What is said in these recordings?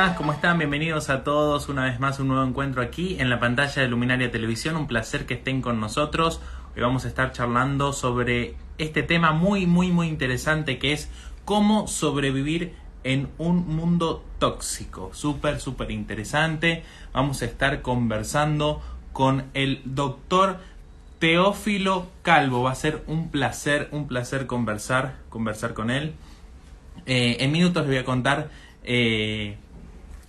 Hola, ¿cómo están? Bienvenidos a todos una vez más a un nuevo encuentro aquí en la pantalla de Luminaria Televisión. Un placer que estén con nosotros. Hoy vamos a estar charlando sobre este tema muy interesante que es cómo sobrevivir en un mundo tóxico. Súper interesante. Vamos a estar conversando con el doctor Teófilo Calvo. Va a ser un placer conversar con él. En minutos les voy a contar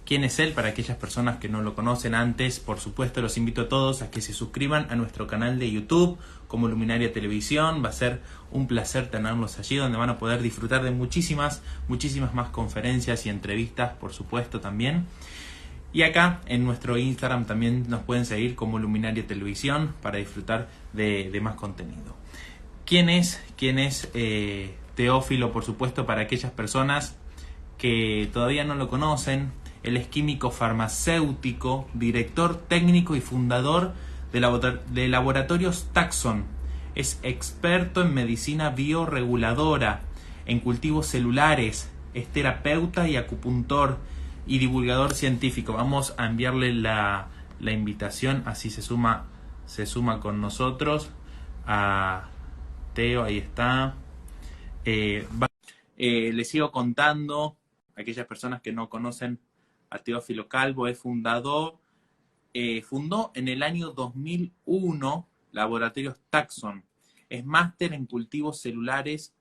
quién es él para aquellas personas que no lo conocen antes. Por supuesto, los invito a todos a que se suscriban a nuestro canal de YouTube como Luminaria Televisión. Va a ser un placer tenerlos allí, donde van a poder disfrutar de muchísimas más conferencias y entrevistas, por supuesto, también. Y acá en nuestro Instagram también nos pueden seguir como Luminaria Televisión para disfrutar de más contenido. ¿Quién es Teófilo? Por supuesto, para aquellas personas que todavía no lo conocen, él es químico farmacéutico, director técnico y fundador de Laboratorios Taxon. Es experto en medicina bioreguladora, en cultivos celulares, es terapeuta y acupuntor y divulgador científico. Vamos a enviarle la invitación, así se suma con nosotros a Teo, ahí está. Les sigo contando a aquellas personas que no conocen a Teófilo Calvo. Fundó en el año 2001 Laboratorios Taxon. Es máster en cultivos celulares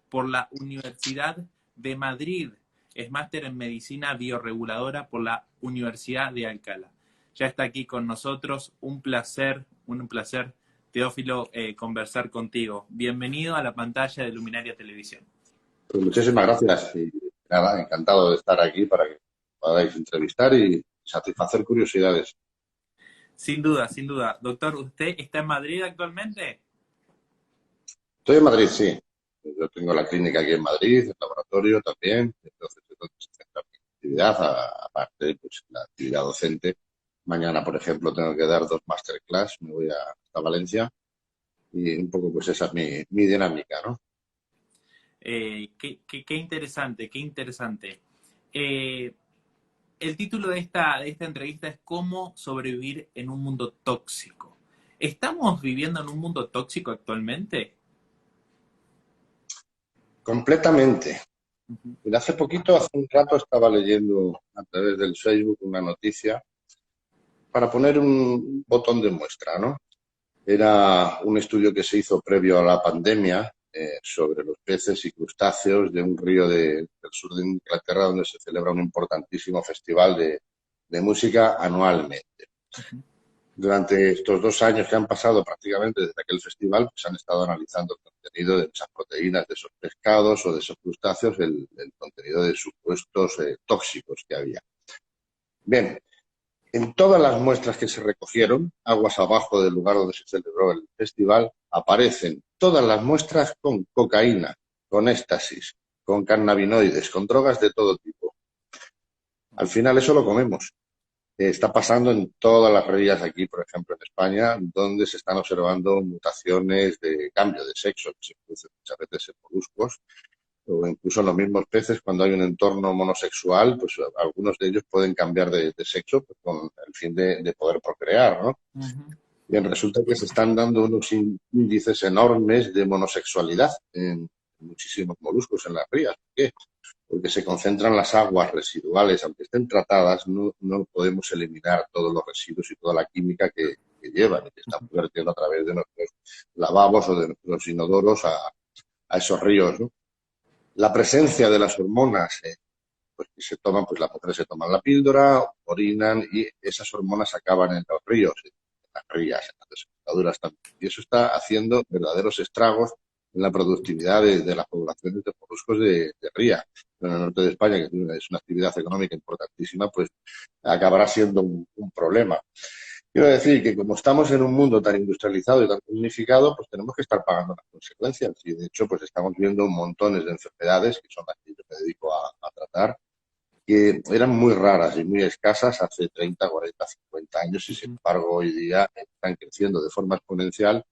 por la Universidad de Madrid. Es máster en medicina bioreguladora por la Universidad de Alcalá. Ya está aquí con nosotros. Un placer, Teófilo, conversar contigo. Bienvenido a la pantalla de Luminaria Televisión. Pues muchísimas gracias y nada, encantado de estar aquí para que podáis entrevistar y satisfacer curiosidades. Sin duda. Doctor, ¿usted está en Madrid actualmente? Estoy en Madrid, sí. Yo tengo la clínica aquí en Madrid, el laboratorio también, entonces es donde se centra mi actividad, aparte pues la actividad docente. Mañana, por ejemplo, tengo que dar 2 masterclass, me voy hasta Valencia y un poco pues esa es mi dinámica, ¿no? Qué interesante. Eh, el título de esta entrevista es ¿Cómo sobrevivir en un mundo tóxico? ¿Estamos viviendo en un mundo tóxico actualmente? Completamente. Ujú. Mira, hace un rato estaba leyendo a través del Facebook una noticia para poner un botón de muestra, ¿no? Era un estudio que se hizo previo a la pandemia sobre los peces y crustáceos de un río del sur de Inglaterra donde se celebra un importantísimo festival de música anualmente. Durante estos 2 años que han pasado prácticamente desde aquel festival, pues han estado analizando el contenido de esas proteínas de esos pescados o de esos crustáceos, el contenido de supuestos tóxicos que había. Bien, en todas las muestras que se recogieron, aguas abajo del lugar donde se celebró el festival, aparecen todas las muestras con cocaína, con éxtasis, con cannabinoides, con drogas de todo tipo. Al final eso lo comemos. Está pasando en todas las rías aquí, por ejemplo, en España, donde se están observando mutaciones de cambio de sexo que se producen muchas veces en moluscos o incluso en los mismos peces, cuando hay un entorno monosexual, pues algunos de ellos pueden cambiar de sexo pues, con el fin de poder procrear, ¿no? Ujú. Bien, resulta que se están dando unos índices enormes de monosexualidad en muchísimos moluscos en las rías. ¿Por qué? Porque se concentran las aguas residuales, aunque estén tratadas, no podemos eliminar todos los residuos y toda la química que llevan y que están vertiendo a través de nuestros lavabos o de nuestros inodoros a esos ríos, ¿no? La presencia de las hormonas pues que se toman, pues las mujeres se toman la píldora, orinan y esas hormonas acaban en los ríos, en las rías, en las desembocadura también. Y eso está haciendo verdaderos estragos en la productividad de las poblaciones de moluscos de ría. En el norte de España, que es una actividad económica importantísima, pues acabará siendo un problema. Quiero decir que como estamos en un mundo tan industrializado y tan unificado, pues tenemos que estar pagando las consecuencias. Y de hecho, pues estamos viendo montones de enfermedades, que son las que yo me dedico a tratar, que eran muy raras y muy escasas hace 30, 40, 50 años y sin embargo hoy día están creciendo de forma exponencial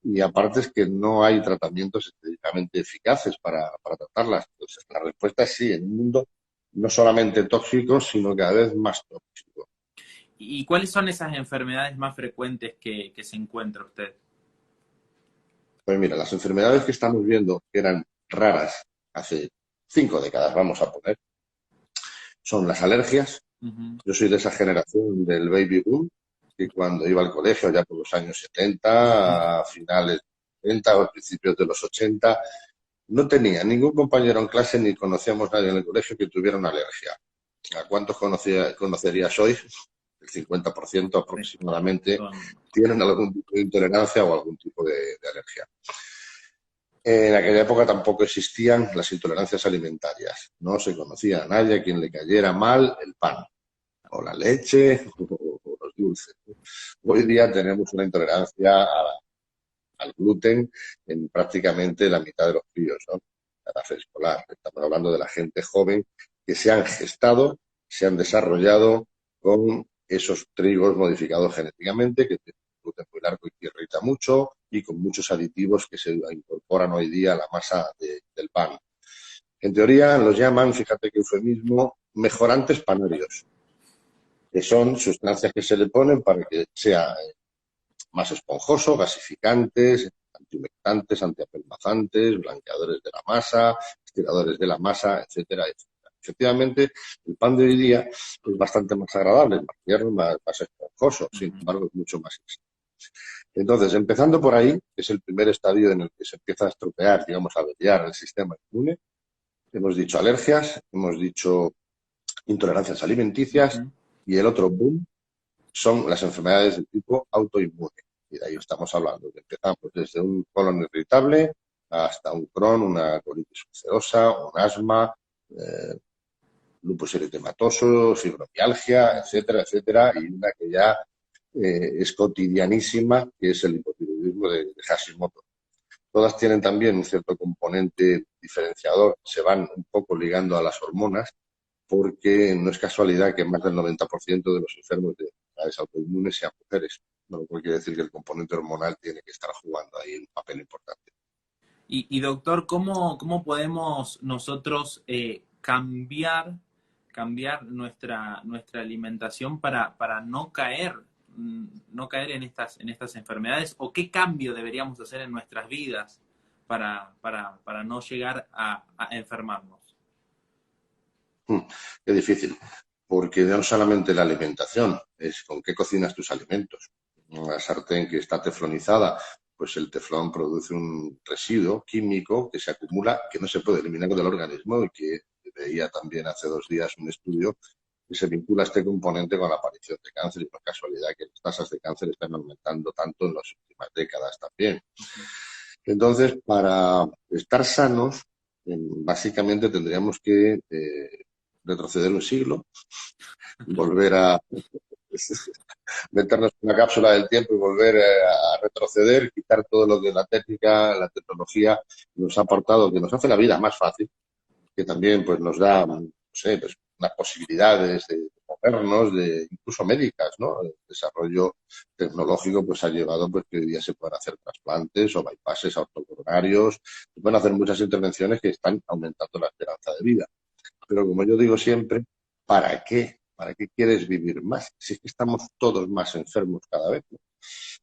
y aparte es que no hay tratamientos específicamente eficaces para tratarlas. Entonces la respuesta es sí, en un mundo no solamente tóxico, sino cada vez más tóxico. ¿Y cuáles son esas enfermedades más frecuentes que se encuentra usted? Pues mira, las enfermedades que estamos viendo que eran raras hace 5 décadas, vamos a poner, son las alergias. Ujú. Yo soy de esa generación del baby boom, que cuando iba al colegio, ya por los años 70, a finales de 70 o a principios de los 80, no tenía ningún compañero en clase ni conocíamos a nadie en el colegio que tuviera una alergia. ¿A cuántos conocerías hoy? El 50% aproximadamente Todo el mundo. tienen algún tipo de intolerancia o algún tipo de alergia. En aquella época tampoco existían las intolerancias alimentarias. No se conocía a nadie a quien le cayera mal el pan, o la leche, o los dulces. Hoy día tenemos una intolerancia al gluten en prácticamente la mitad de los críos, ¿no? La edad escolar. Estamos hablando de la gente joven que se han gestado, se han desarrollado con esos trigos modificados genéticamente, que tienen gluten muy largo y que irrita mucho, y con muchos aditivos que se incorporan hoy día a la masa del pan. En teoría los llaman, fíjate qué eufemismo, mejorantes panarios, que son sustancias que se le ponen para que sea más esponjoso, gasificantes, antihumectantes, antiapelmazantes, blanqueadores de la masa, estiradores de la masa, etcétera, etcétera. Efectivamente, el pan de hoy día es bastante más agradable, más tierno, más esponjoso, sin Ujú. embargo es mucho más extraño. Entonces, empezando por ahí, que es el primer estadio en el que se empieza a estropear, digamos, a averiar el sistema inmune, hemos dicho alergias, hemos dicho intolerancias alimenticias Ujú. y el otro boom son las enfermedades de tipo autoinmune. Y de ahí estamos hablando, que empezamos desde un colon irritable hasta un Crohn, una colitis ulcerosa, un asma, eh, lupus eritematoso, fibromialgia, etcétera, etcétera, y una que ya es cotidianísima, que es el hipotiroidismo de Hashimoto. Todas tienen también un cierto componente diferenciador, se van un poco ligando a las hormonas, porque no es casualidad que más del 90% de los enfermos de enfermedades autoinmunes sean mujeres, lo cual quiere decir que el componente hormonal tiene que estar jugando ahí un papel importante. Y doctor, ¿cómo podemos nosotros cambiar nuestra alimentación para no caer, no caer en estas enfermedades? ¿O qué cambio deberíamos hacer en nuestras vidas para no llegar a enfermarnos? Qué difícil, porque no solamente la alimentación, es con qué cocinas tus alimentos. Una sartén que está teflonizada, pues el teflón produce un residuo químico que se acumula, que no se puede eliminar del organismo y que veía también hace 2 días un estudio que se vincula este componente con la aparición de cáncer y no es casualidad que las tasas de cáncer están aumentando tanto en las últimas décadas también. Ujú. Entonces, para estar sanos, básicamente tendríamos que retroceder un siglo, volver a meternos en una cápsula del tiempo y volver a retroceder, quitar todo lo que la técnica, la tecnología nos ha aportado, que nos hace la vida más fácil, que también pues nos da, no sé, pues, unas posibilidades de movernos, de incluso médicas, ¿no? El desarrollo tecnológico pues ha llevado pues que hoy día se puedan hacer trasplantes o bypasses autocoronarios, se pueden hacer muchas intervenciones que están aumentando la esperanza de vida. Pero como yo digo siempre, ¿para qué? ¿Para qué quieres vivir más? Si es que estamos todos más enfermos cada vez, ¿no?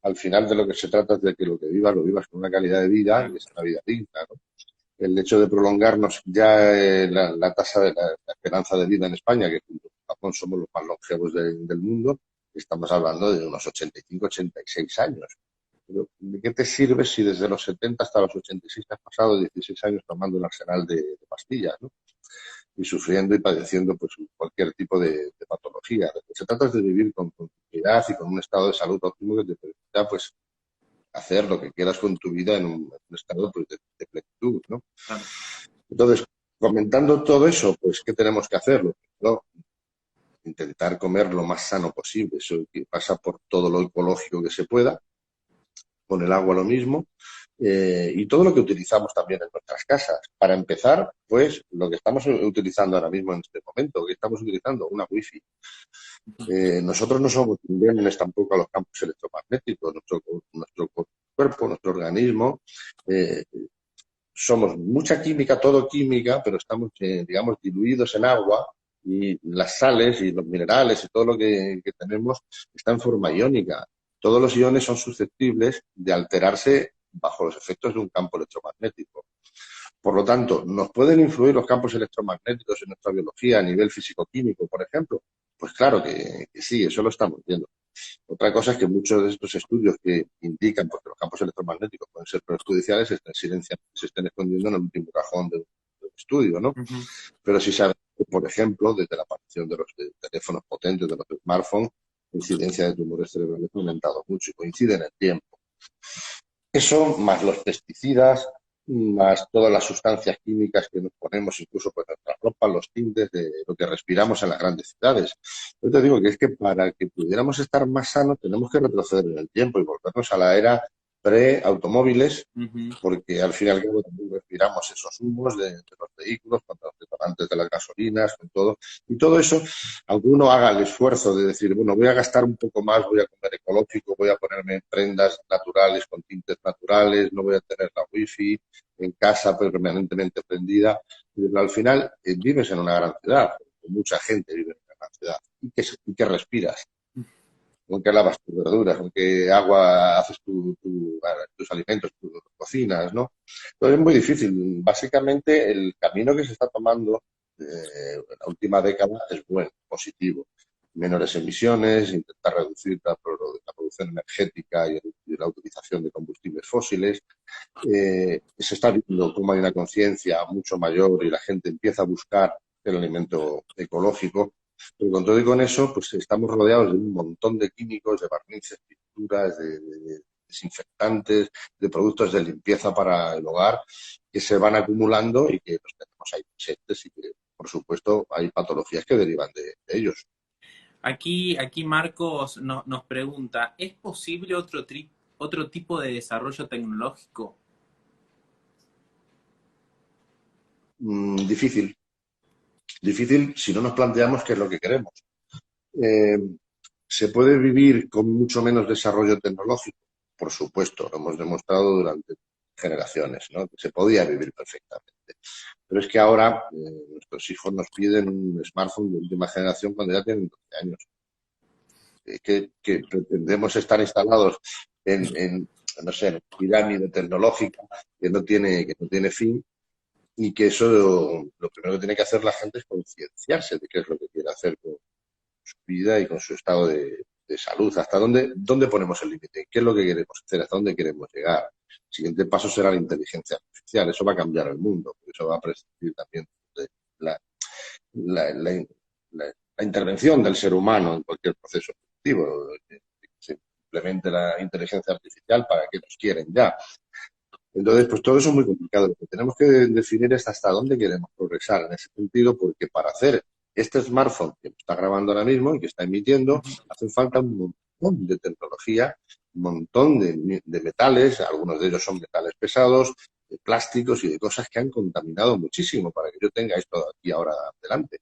Al final de lo que se trata es de que lo que vivas, lo vivas con una calidad de vida y que sea una vida digna, ¿no? El hecho de prolongarnos ya la tasa de la esperanza de vida en España, que junto con Japón somos los más longevos del mundo, estamos hablando de unos 85, 86 años. Pero, ¿de qué te sirve si desde los 70 hasta los 86 has pasado 16 años tomando un arsenal de pastillas, ¿no? Y sufriendo y padeciendo pues cualquier tipo de patología? Lo que se trata es de vivir con tranquilidad y con un estado de salud óptimo que te permita pues hacer lo que quieras con tu vida en un estado pues, de plenitud, ¿no? Claro. Entonces, comentando todo eso, pues, ¿qué tenemos que hacer? ¿No? Intentar comer lo más sano posible. Eso que pasa por todo lo ecológico que se pueda, con el agua lo mismo, y todo lo que utilizamos también en nuestras casas. Para empezar, pues, lo que estamos utilizando ahora mismo en este momento, que estamos utilizando una wifi. Nosotros no somos inmunes tampoco a los campos electromagnéticos. Nuestro cuerpo, nuestro organismo, eh, somos mucha química, todo química, pero estamos, digamos, diluidos en agua y las sales y los minerales y todo lo que tenemos está en forma iónica. Todos los iones son susceptibles de alterarse bajo los efectos de un campo electromagnético. Por lo tanto, ¿nos pueden influir los campos electromagnéticos en nuestra biología a nivel físico-químico, por ejemplo? Pues claro que sí, eso lo estamos viendo. Otra cosa es que muchos de estos estudios que indican pues, que los campos electromagnéticos pueden ser perjudiciales se estén escondiendo en el último cajón del estudio, ¿no? Ujú. Pero sí sabemos que, por ejemplo, desde la aparición de los teléfonos potentes, de los smartphones, la incidencia de tumores cerebrales ha aumentado mucho y coincide en el tiempo. Eso, más los pesticidas, más todas las sustancias químicas que nos ponemos, incluso por nuestra ropa, los tintes de lo que respiramos en las grandes ciudades. Yo te digo que es que para que pudiéramos estar más sanos tenemos que retroceder en el tiempo y volvernos a la era pre-automóviles, Ujú. porque al fin y al cabo también respiramos esos humos de los vehículos, con los detonantes de las gasolinas, con todo. Y todo eso, aunque uno haga el esfuerzo de decir, bueno, voy a gastar un poco más, voy a comer ecológico, voy a ponerme prendas naturales con tintes naturales, no voy a tener la wifi en casa permanentemente prendida, pero al final vives en una gran ciudad, mucha gente vive en una gran ciudad, y que respiras con qué lavas tus verduras, con qué agua haces tus alimentos, tus cocinas, ¿no? Entonces es muy difícil. Básicamente el camino que se está tomando en la última década es bueno, positivo. Menores emisiones, intentar reducir la producción energética y la utilización de combustibles fósiles. Se está viendo cómo hay una conciencia mucho mayor y la gente empieza a buscar el alimento ecológico, pero con todo y con eso, pues estamos rodeados de un montón de químicos, de barnices, pinturas, de desinfectantes, de productos de limpieza para el hogar que se van acumulando y que los tenemos ahí presentes y que, por supuesto, hay patologías que derivan de ellos. Aquí Marcos nos pregunta, ¿es posible otro tipo de desarrollo tecnológico? Difícil, difícil si no nos planteamos qué es lo que queremos. Eh, ¿Se puede vivir con mucho menos desarrollo tecnológico? Por supuesto, lo hemos demostrado durante generaciones, ¿no? Que se podía vivir perfectamente. Pero es que ahora nuestros hijos nos piden un smartphone de última generación cuando ya tienen 12 años. Que pretendemos estar instalados no sé, en pirámide tecnológica que no tiene fin y que eso lo primero que tiene que hacer la gente es concienciarse de qué es lo que quiere hacer con su vida y con su estado de salud. ¿Hasta dónde ponemos el límite? ¿Qué es lo que queremos hacer? ¿Hasta dónde queremos llegar? El siguiente paso será la inteligencia artificial. Eso va a cambiar el mundo. Eso va a prescindir también de la, la, la, la intervención del ser humano en cualquier proceso productivo. Que se implemente la inteligencia artificial para que nos quieren ya. Entonces, pues todo eso es muy complicado. Lo que tenemos que definir es hasta dónde queremos progresar en ese sentido, porque para hacer este smartphone que está grabando ahora mismo y que está emitiendo, Ujú. hace falta un montón de tecnología, un montón de metales, algunos de ellos son metales pesados, de plásticos y de cosas que han contaminado muchísimo para que yo tenga esto aquí ahora delante.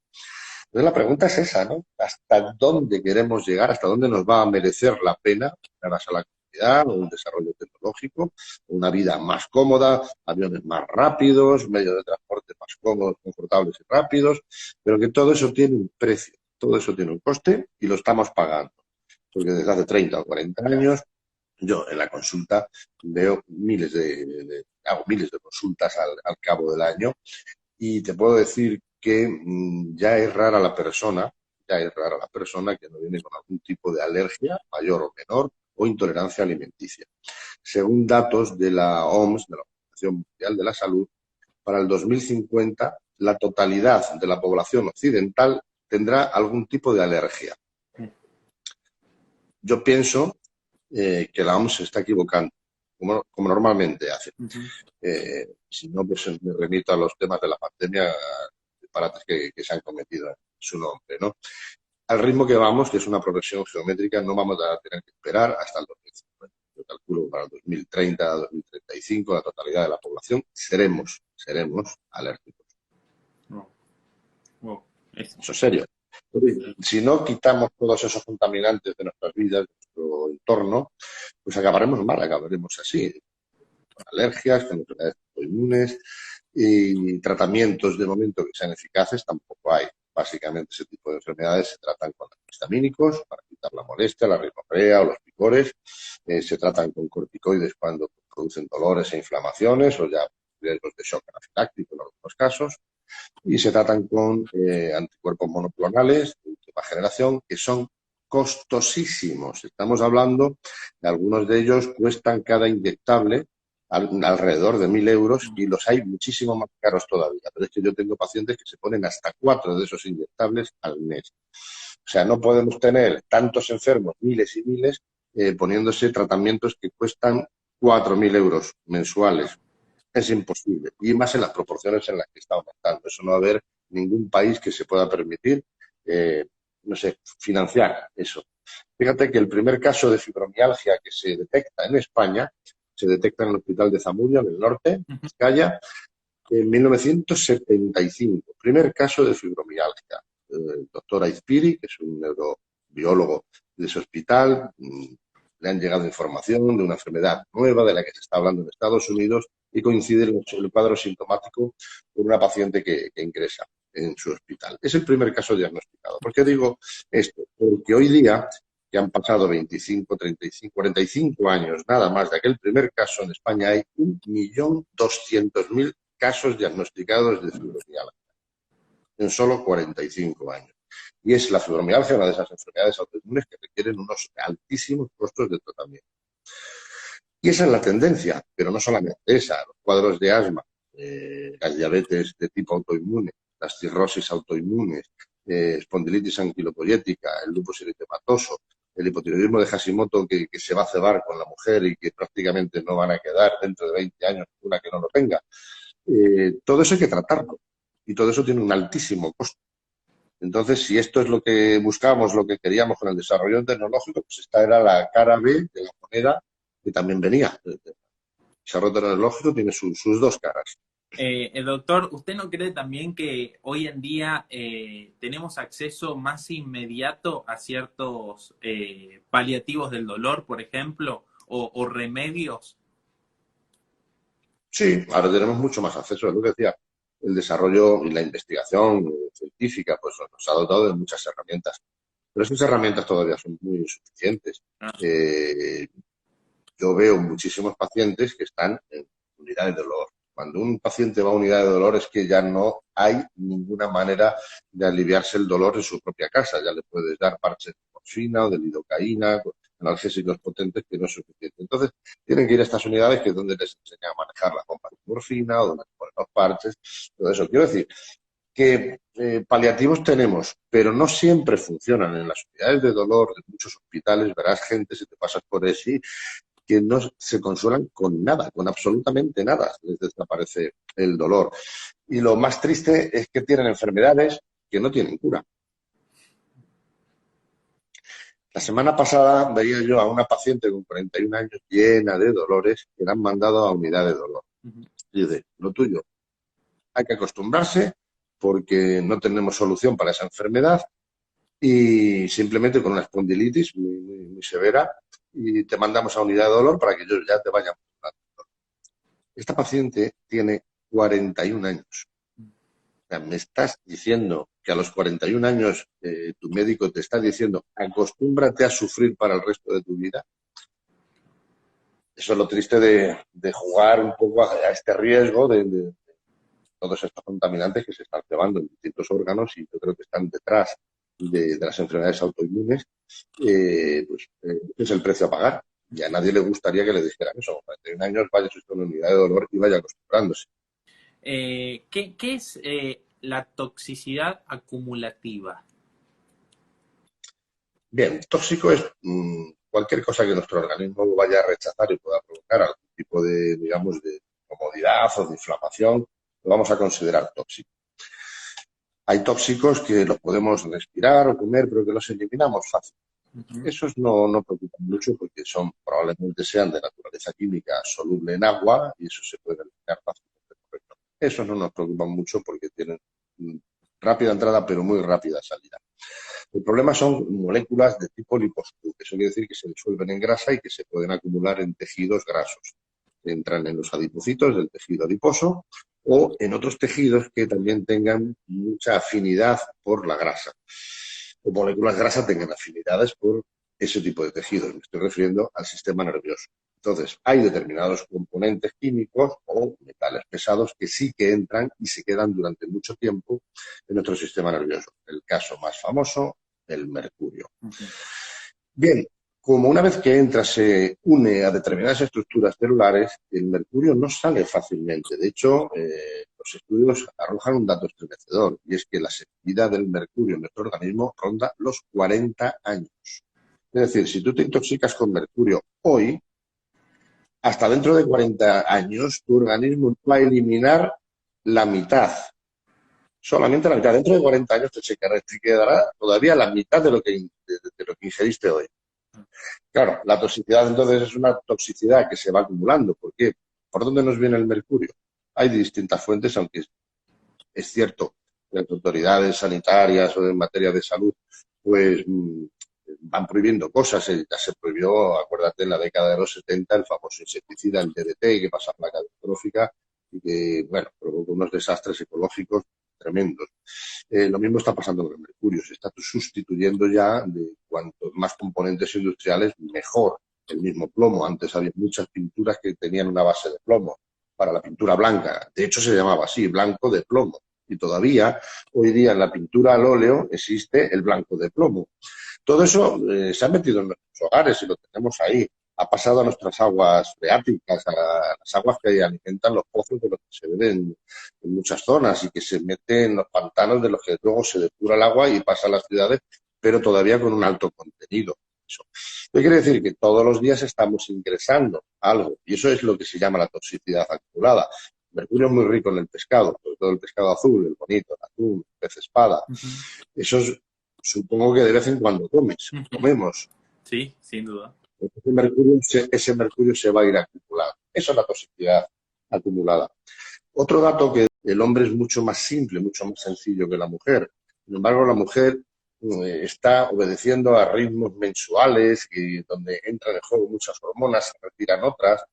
Entonces la pregunta es esa, ¿no? ¿Hasta dónde queremos llegar? ¿Hasta dónde nos va a merecer la pena ganas a la comunidad o un desarrollo tecnológico, una vida más cómoda, aviones más rápidos, medios de transporte más cómodos, confortables y rápidos? Pero que todo eso tiene un precio, todo eso tiene un coste y lo estamos pagando. Porque desde hace 30 o 40 años yo en la consulta veo hago miles de consultas al cabo del año y te puedo decir que ya es rara la persona que no viene con algún tipo de alergia, mayor o menor, o intolerancia alimenticia. Según datos de la OMS, de la Organización Mundial de la Salud, para el 2050 la totalidad de la población occidental tendrá algún tipo de alergia. Yo pienso que la OMS se está equivocando, como normalmente hace. Ujú. Si no, pues me remito a los temas de la pandemia, disparates que se han cometido en su nombre, ¿no? Al ritmo que vamos, que es una progresión geométrica, no vamos a tener que esperar hasta el 2050. Yo calculo que para el 2030, 2035, la totalidad de la población seremos alérgicos. Wow. Wow. Eso es serio. Si no quitamos todos esos contaminantes de nuestras vidas, de nuestro entorno, pues acabaremos así, con alergias, con enfermedades autoinmunes y tratamientos de momento que sean eficaces tampoco hay Básicamente ese tipo de enfermedades se tratan con antihistamínicos para quitar la molestia, la rinorrea o los picores. Se tratan con corticoides cuando producen dolores e inflamaciones o ya riesgos de shock anafiláctico en algunos casos. Y se tratan con anticuerpos monoclonales de última generación que son costosísimos. Estamos hablando de algunos de ellos cuestan cada inyectable alrededor de 1.000 euros y los hay muchísimo más caros todavía. Pero es que yo tengo pacientes que se ponen hasta 4 de esos inyectables al mes. O sea, no podemos tener tantos enfermos, miles y miles, poniéndose tratamientos que cuestan 4.000 euros mensuales. Es imposible. Y más en las proporciones en las que está aumentando. Eso no va a haber ningún país que se pueda permitir, no sé, financiar eso. Fíjate que el primer caso de fibromialgia que se detecta en España se detecta en el Hospital de Zamudio, en el norte, en Vizcaya, en 1975. Primer caso de fibromialgia. El doctor Aizpiri, que es un neurobiólogo de ese hospital, le han llegado información de una enfermedad nueva de la que se está hablando en Estados Unidos y coincide el cuadro sintomático con una paciente que ingresa en su hospital. Es el primer caso diagnosticado. ¿Por qué digo esto? Porque hoy día, que han pasado 25, 35, 45 años nada más de aquel primer caso, en España hay 1.200.000 casos diagnosticados de fibromialgia en solo 45 años. Y es la fibromialgia una de esas enfermedades autoinmunes que requieren unos altísimos costos de tratamiento. Y esa es la tendencia, pero no solamente esa. Los cuadros de asma, las diabetes de tipo autoinmune, las cirrosis autoinmunes, espondilitis anquilopoyética, el lupus eritematoso, el hipotiroidismo de Hashimoto que se va a cebar con la mujer y que prácticamente no van a quedar dentro de 20 años una que no lo tenga. Todo eso hay que tratarlo y todo eso tiene un altísimo costo. Entonces, si esto es lo que buscábamos, lo que queríamos con el desarrollo tecnológico, pues esta era la cara B de la moneda que también venía. El desarrollo tecnológico tiene sus dos caras. Doctor, ¿usted no cree también que hoy en día tenemos acceso más inmediato a ciertos paliativos del dolor, por ejemplo, o remedios? Sí, ahora tenemos mucho más acceso, es lo que decía. El desarrollo y la investigación científica pues nos ha dotado de muchas herramientas. Pero esas herramientas todavía son muy insuficientes. Yo veo muchísimos pacientes que están en unidades de dolor. Cuando un paciente va a unidad de dolor es que ya no hay ninguna manera de aliviarse el dolor en su propia casa. Ya le puedes dar parches de morfina o de lidocaína, analgésicos potentes, que no es suficiente. Entonces, tienen que ir a estas unidades que es donde les enseñan a manejar la pompa de morfina o donde ponen los parches, todo eso. Quiero decir que paliativos tenemos, pero no siempre funcionan. En las unidades de dolor de muchos hospitales verás gente, si te pasas por ESI, que no se consuelan con nada, con absolutamente nada, les desaparece el dolor. Y lo más triste es que tienen enfermedades que no tienen cura. La semana pasada veía yo a una paciente con 41 años llena de dolores que la han mandado a unidad de dolor. Y dice, lo tuyo, hay que acostumbrarse porque no tenemos solución para esa enfermedad y simplemente con una espondilitis muy severa y te mandamos a unidad de dolor para que ellos ya te vayan. Esta paciente tiene 41 años. O sea, me estás diciendo que a los 41 años tu médico te está diciendo acostúmbrate a sufrir para el resto de tu vida. Eso es lo triste de jugar un poco a este riesgo de todos estos contaminantes que se están llevando en distintos órganos y yo creo que están detrás de las enfermedades autoinmunes, es el precio a pagar. Y a nadie le gustaría que le dijeran eso. Con 41 años vaya usted a una unidad de dolor y vaya acostumbrándose. ¿Qué es la toxicidad acumulativa? Bien, tóxico es cualquier cosa que nuestro organismo vaya a rechazar y pueda provocar algún tipo de, digamos, de incomodidad o de inflamación, lo vamos a considerar tóxico. Hay tóxicos que los podemos respirar o comer, pero que los eliminamos fácil. Esos no preocupan mucho porque probablemente sean de naturaleza química soluble en agua y eso se puede eliminar fácilmente. Correcto. Esos no nos preocupan mucho porque tienen rápida entrada pero muy rápida salida. El problema son moléculas de tipo liposoluble, eso quiere decir que se disuelven en grasa y que se pueden acumular en tejidos grasos. Entran en los adipocitos del tejido adiposo o en otros tejidos que también tengan mucha afinidad por la grasa, o moléculas grasa tengan afinidades por ese tipo de tejidos. Me estoy refiriendo al sistema nervioso. Entonces, hay determinados componentes químicos o metales pesados que sí que entran y se quedan durante mucho tiempo en nuestro sistema nervioso. El caso más famoso, el mercurio. Bien, como una vez que entra se une a determinadas estructuras celulares, el mercurio no sale fácilmente. De hecho, los estudios arrojan un dato estremecedor, y es que la vida del mercurio en nuestro organismo ronda los 40 años. Es decir, si tú te intoxicas con mercurio hoy, hasta dentro de 40 años, tu organismo va a eliminar la mitad. Solamente la mitad. Dentro de 40 años te quedará todavía la mitad de lo que ingeriste hoy. Claro, la toxicidad entonces es una toxicidad que se va acumulando. ¿Por qué? ¿Por dónde nos viene el mercurio? Hay distintas fuentes, aunque es cierto que las autoridades sanitarias o en materia de salud pues van prohibiendo cosas. Ya se prohibió, acuérdate, en la década de los 70 el famoso insecticida, el DDT, que pasa a placa catastrófica y que, bueno, provocó unos desastres ecológicos tremendos. Lo mismo está pasando con el mercurio. Se está sustituyendo ya de cuantos más componentes industriales, mejor. El mismo plomo. Antes había muchas pinturas que tenían una base de plomo para la pintura blanca. De hecho, se llamaba así, blanco de plomo. Y todavía, hoy día, en la pintura al óleo existe el blanco de plomo. Todo eso se ha metido en nuestros hogares y lo tenemos ahí. Ha pasado a nuestras aguas freáticas, a las aguas que alimentan los pozos de los que se ven en muchas zonas y que se meten en los pantanos de los que luego se depura el agua y pasa a las ciudades, pero todavía con un alto contenido. Eso. ¿Qué quiere decir? Que todos los días estamos ingresando algo y eso es lo que se llama la toxicidad acumulada. El mercurio es muy rico en el pescado, sobre todo el pescado azul, el bonito, el atún, el pez espada. Eso es, supongo que de vez en cuando comemos. Sí, sin duda. Ese mercurio se va a ir acumulando. Eso es la toxicidad acumulada. Otro dato, que el hombre es mucho más simple, mucho más sencillo que la mujer. Sin embargo, la mujer está obedeciendo a ritmos mensuales y donde entran en juego muchas hormonas, se retiran otras.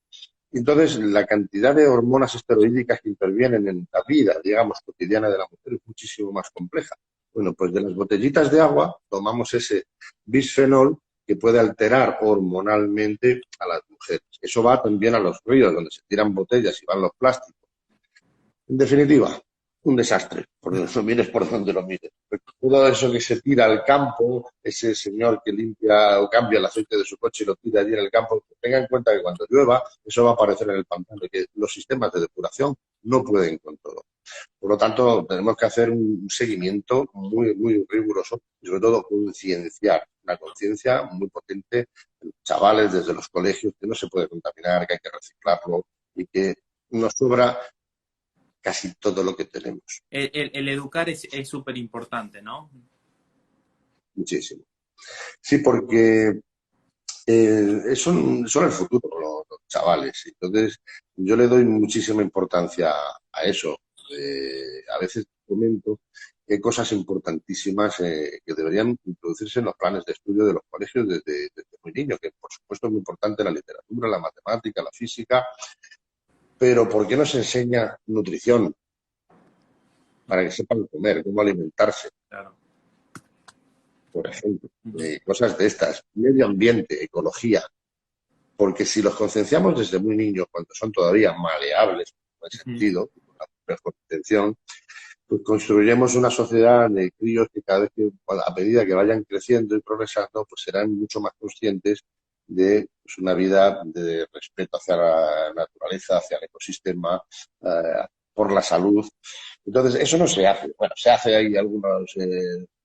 Entonces, la cantidad de hormonas esteroídicas que intervienen en la vida, digamos, cotidiana de la mujer es muchísimo más compleja. Bueno, pues de las botellitas de agua tomamos ese bisfenol que puede alterar hormonalmente a las mujeres. Eso va también a los ríos, donde se tiran botellas y van los plásticos. En definitiva, un desastre, por eso mires por donde lo mires. Todo eso que se tira al campo, ese señor que limpia o cambia el aceite de su coche y lo tira allí en el campo, tenga en cuenta que cuando llueva eso va a aparecer en el pantano y que los sistemas de depuración no pueden con todo. Por lo tanto, tenemos que hacer un seguimiento muy, muy riguroso y sobre todo concienciar, una conciencia muy potente en los chavales desde los colegios, que no se puede contaminar, que hay que reciclarlo y que nos sobra casi todo lo que tenemos. El educar es súper importante, ¿no? Muchísimo. Sí, porque son el futuro los chavales. Entonces, yo le doy muchísima importancia a eso. A veces comento que hay cosas importantísimas que deberían introducirse en los planes de estudio de los colegios desde muy niño, que por supuesto es muy importante la literatura, la matemática, la física, pero ¿por qué no se enseña nutrición? Para que sepan comer, cómo alimentarse. Claro. Por ejemplo, cosas de estas, medio ambiente, ecología, porque si los concienciamos desde muy niños, cuando son todavía maleables, en buen sentido, con la mejor intención, pues construiremos una sociedad de críos que cada vez que, a medida que vayan creciendo y progresando, pues serán mucho más conscientes de pues, una vida de respeto hacia la naturaleza, hacia el ecosistema, por la salud. Entonces, eso no se hace. Bueno, se hace ahí algunas,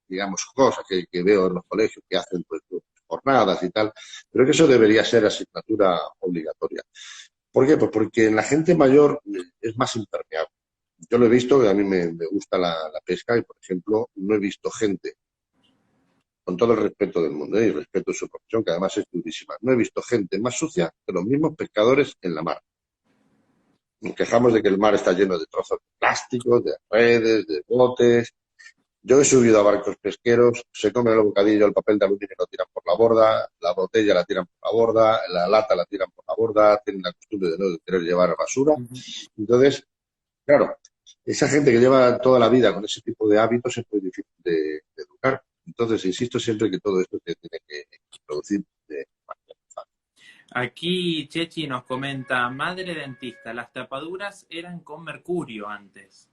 digamos, cosas que veo en los colegios que hacen pues, jornadas y tal, pero que eso debería ser asignatura obligatoria. ¿Por qué? Pues porque en la gente mayor es más impermeable. Yo lo he visto, que a mí me gusta la pesca y, por ejemplo, no he visto gente, con todo el respeto del mundo y respeto a su profesión, que además es durísima, no he visto gente más sucia que los mismos pescadores en la mar. Nos quejamos de que el mar está lleno de trozos de plástico, de redes, de botes. Yo he subido a barcos pesqueros, se comen el bocadillo, el papel de aluminio lo tiran por la borda, la botella la tiran por la borda, la lata la tiran por la borda, tienen la costumbre de no querer llevar basura. Entonces, Claro, esa gente que lleva toda la vida con ese tipo de hábitos es muy difícil de educar. Entonces, insisto siempre que todo esto se tiene que introducir de manera fácil. Aquí Chechi nos comenta, madre dentista, las tapaduras eran con mercurio antes.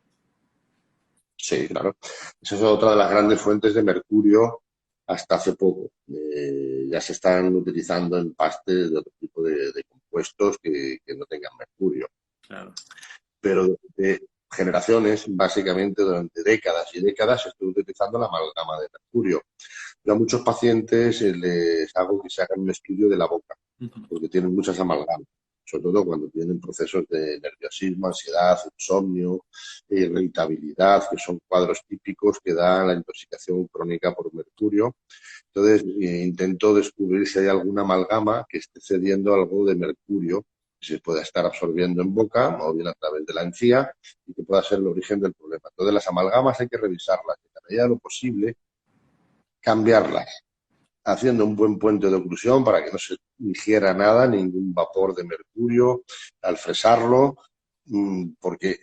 Sí, claro. Esa es otra de las grandes fuentes de mercurio hasta hace poco. Ya se están utilizando en pastes de otro tipo de compuestos que no tengan mercurio. Claro. Pero durante generaciones, básicamente durante décadas y décadas, se estuvo utilizando la amalgama de mercurio. Yo a muchos pacientes les hago que se hagan un estudio de la boca, Ujú. porque tienen muchas amalgamas, sobre todo cuando tienen procesos de nerviosismo, ansiedad, insomnio, irritabilidad, que son cuadros típicos que da la intoxicación crónica por mercurio. Entonces, intento descubrir si hay alguna amalgama que esté cediendo algo de mercurio que se pueda estar absorbiendo en boca o bien a través de la encía y que pueda ser el origen del problema. Entonces, las amalgamas hay que revisarlas y, a la medida de lo posible, cambiarlas, haciendo un buen puente de oclusión para que no se ingiera nada, ningún vapor de mercurio al fresarlo, porque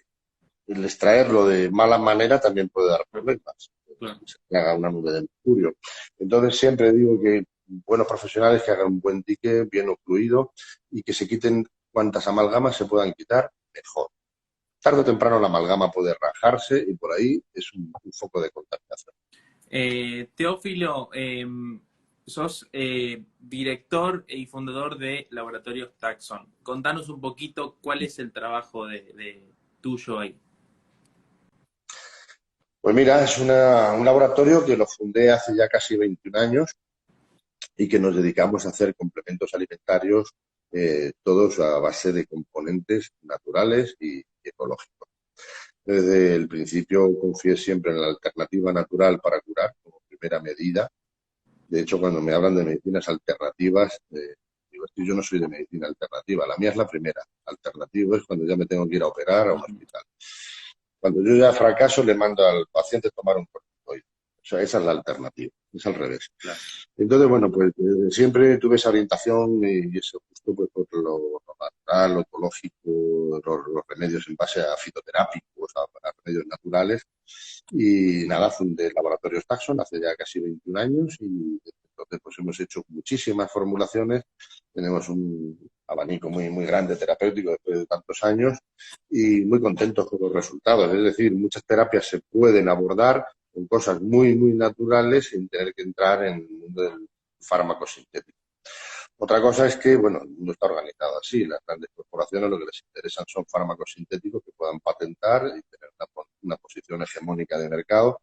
el extraerlo de mala manera también puede dar problemas. Claro. Se haga una nube de mercurio. Entonces siempre digo que buenos profesionales que hagan un buen dique bien ocluido y que se quiten cuantas amalgamas se puedan quitar, mejor. Tarde o temprano la amalgama puede rajarse y por ahí es un foco de contaminación. Teófilo, sos director y fundador de Laboratorios Taxon. Contanos un poquito cuál es el trabajo de tuyo ahí. Pues mira, es un laboratorio que lo fundé hace ya casi 21 años y que nos dedicamos a hacer complementos alimentarios, todos a base de componentes naturales y ecológicos. Desde el principio confié siempre en la alternativa natural para curar como primera medida. De hecho, cuando me hablan de medicinas alternativas, digo, es que yo no soy de medicina alternativa, la mía es la primera. Alternativa es cuando ya me tengo que ir a operar a un hospital. Cuando yo ya fracaso, le mando al paciente tomar un corticoide. O sea, esa es la alternativa, es al revés. Claro. Entonces, bueno, pues siempre tuve esa orientación y eso justo pues, por lo natural, lo ecológico, los remedios en base a fitoterápicos, a remedios naturales. Y nada, fundé Laboratorios Taxon hace ya casi 21 años y entonces pues hemos hecho muchísimas formulaciones. Tenemos un abanico muy, muy grande terapéutico después de tantos años y muy contentos con los resultados. Es decir, muchas terapias se pueden abordar con cosas muy, muy naturales sin tener que entrar en el mundo del fármaco sintético. Otra cosa es que, bueno, no está organizado así. Las grandes corporaciones lo que les interesan son fármacos sintéticos que puedan patentar y tener una posición hegemónica de mercado,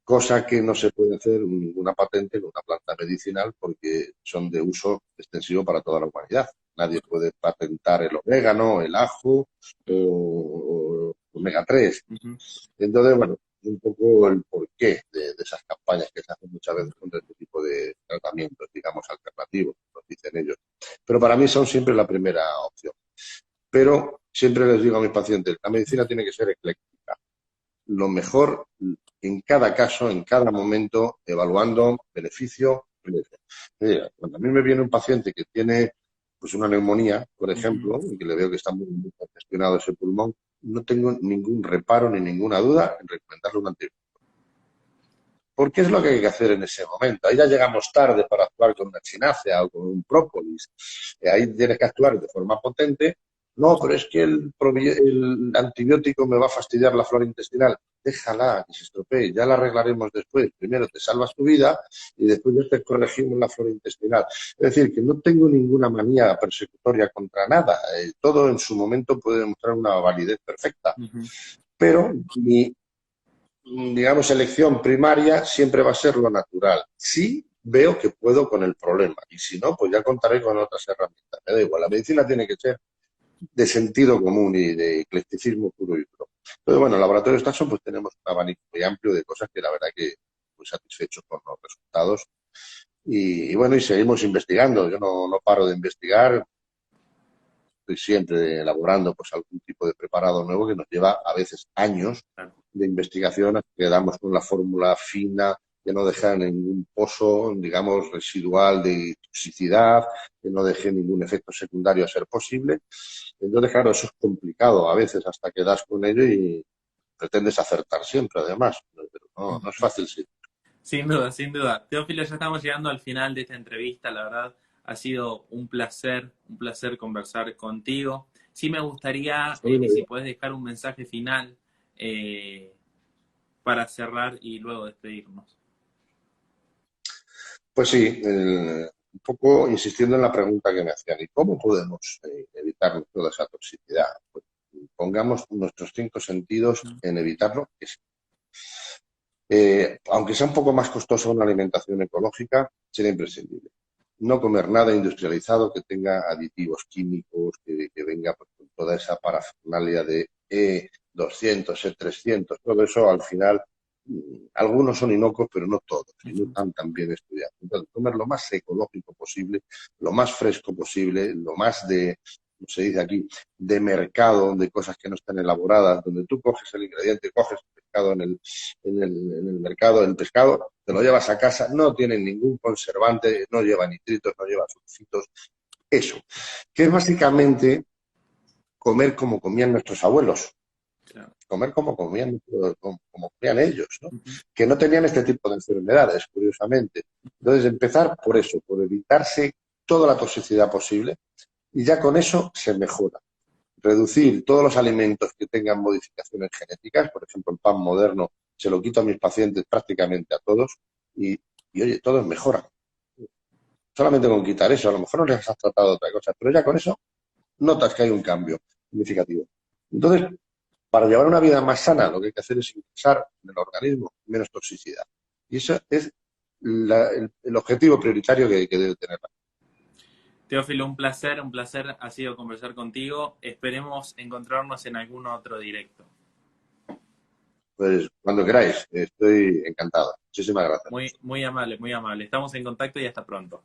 cosa que no se puede hacer ninguna patente con una planta medicinal porque son de uso extensivo para toda la humanidad. Nadie puede patentar el orégano, el ajo o omega 3. Uh-huh. Entonces, bueno, un poco el porqué de esas campañas que se hacen muchas veces contra este tipo de tratamientos, digamos, alternativos, nos dicen ellos. Pero para mí son siempre la primera opción. Pero siempre les digo a mis pacientes, la medicina tiene que ser ecléctica. Lo mejor en cada caso, en cada momento, evaluando beneficio. Cuando a mí me viene un paciente que tiene pues una neumonía, por ejemplo, y que le veo que está muy, muy congestionado ese pulmón, no tengo ningún reparo ni ninguna duda en recomendarle un antibiótico. Porque es lo que hay que hacer en ese momento. Ahí ya llegamos tarde para actuar con una chinácea o con un própolis. Ahí tienes que actuar de forma potente. No, pero es que el antibiótico me va a fastidiar la flora intestinal. Déjala, que se estropee, ya la arreglaremos después. Primero te salvas tu vida y después ya te corregimos la flora intestinal. Es decir, que no tengo ninguna manía persecutoria contra nada. Todo en su momento puede demostrar una validez perfecta. Uh-huh. Pero mi, digamos, elección primaria siempre va a ser lo natural. Sí veo que puedo con el problema y si no, pues ya contaré con otras herramientas. Me da igual, la medicina tiene que ser de sentido común y de eclecticismo puro y duro. Entonces, bueno, en Laboratorios Taxon pues tenemos un abanico muy amplio de cosas que la verdad que muy satisfechos con los resultados y bueno, y seguimos investigando. Yo no paro de investigar, estoy siempre elaborando pues algún tipo de preparado nuevo que nos lleva a veces años de investigación hasta que damos con la fórmula fina que no deje ningún pozo, digamos, residual de toxicidad, que no deje ningún efecto secundario a ser posible. Entonces, claro, eso es complicado a veces hasta que das con ello y pretendes acertar siempre, además, pero no es fácil, sí. Sin duda, sin duda. Teófilo, ya estamos llegando al final de esta entrevista. La verdad, ha sido un placer conversar contigo. Sí me gustaría, si puedes dejar un mensaje final eh, para cerrar y luego despedirnos. Pues sí, un poco insistiendo en la pregunta que me hacían, ¿y cómo podemos evitar toda esa toxicidad? Pues pongamos nuestros cinco sentidos en evitarlo, que sí. Aunque sea un poco más costosa una alimentación ecológica, será imprescindible. No comer nada industrializado que tenga aditivos químicos, que venga pues, con toda esa parafernalia de E200, E300, todo eso al final, algunos son inocuos, pero no todos, y no están tan bien estudiados. Entonces, comer lo más ecológico posible, lo más fresco posible, lo más de, como se dice aquí, de mercado, de cosas que no están elaboradas, donde tú coges el ingrediente, coges el pescado en el mercado, el pescado, te lo llevas a casa, no tiene ningún conservante, no lleva nitritos, no lleva sulfitos, eso, que es básicamente comer como comían nuestros abuelos, Claro. comer como comían ellos, ¿no? Que no tenían este tipo de enfermedades, curiosamente. Entonces, empezar por eso, por evitarse toda la toxicidad posible, y ya con eso se mejora. Reducir todos los alimentos que tengan modificaciones genéticas, por ejemplo, el pan moderno, se lo quito a mis pacientes prácticamente a todos, y oye, todos mejoran. Solamente con quitar eso, a lo mejor no les has tratado de otra cosa, pero ya con eso notas que hay un cambio significativo. Entonces, para llevar una vida más sana, lo que hay que hacer es ingresar en el organismo menos toxicidad. Y eso es el objetivo prioritario que debe tener. Teófilo, un placer ha sido conversar contigo. Esperemos encontrarnos en algún otro directo. Pues cuando queráis, estoy encantado. Muchísimas gracias. Muy, muy amable, muy amable. Estamos en contacto y hasta pronto.